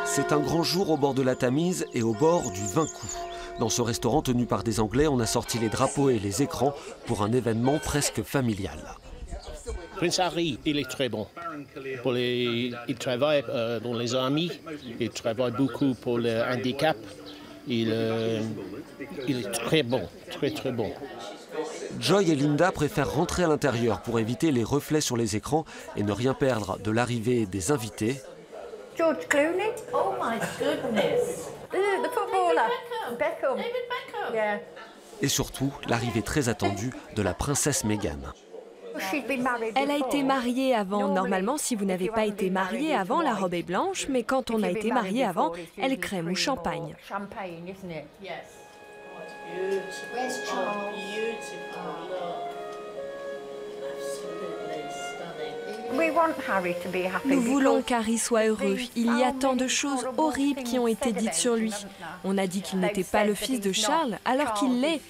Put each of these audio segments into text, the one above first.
C'est un grand jour au bord de la Tamise et au bord du Vincou. Dans ce restaurant tenu par des Anglais, on a sorti les drapeaux et les écrans pour un événement presque familial. Prince Harry, il est très bon. Il travaille dans les armées, il travaille beaucoup pour le handicap. Il est très bon, très bon. Joy et Linda préfèrent rentrer à l'intérieur pour éviter les reflets sur les écrans et ne rien perdre de l'arrivée des invités. George Clooney. Oh my goodness. The footballer. Beckham. David Beckham. Yeah. Et surtout, l'arrivée très attendue de la princesse Meghan. Elle a été mariée avant. Normalement, si vous n'avez pas été marié avant, la robe est blanche, mais quand on a été marié avant, elle est crème ou champagne. Champagne, isn't it? Yes. Oh, it's beautiful. Where's Charles? Oh, beautiful. Look. Absolutely stunning. We want Harry to be happy. Nous voulons because qu'Harry soit heureux. Il y a tant de choses horribles qui ont été dites sur lui. On a dit qu'il n'était pas le fils de Charles, alors qu'il l'est.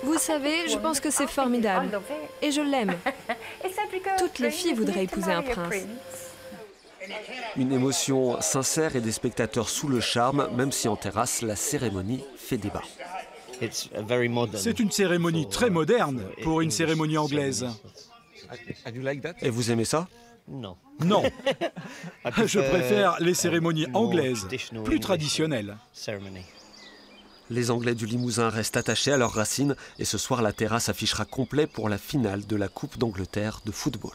Vous savez, je pense que c'est formidable. Et je l'aime. Toutes les filles voudraient épouser un prince. Une émotion sincère et des spectateurs sous le charme, même si en terrasse, la cérémonie fait débat. C'est une cérémonie très moderne pour une cérémonie anglaise. Et vous aimez ça? Non. Non. Je préfère les cérémonies anglaises, plus traditionnelles. Les Anglais du Limousin restent attachés à leurs racines et ce soir la terrasse affichera complet pour la finale de la Coupe d'Angleterre de football.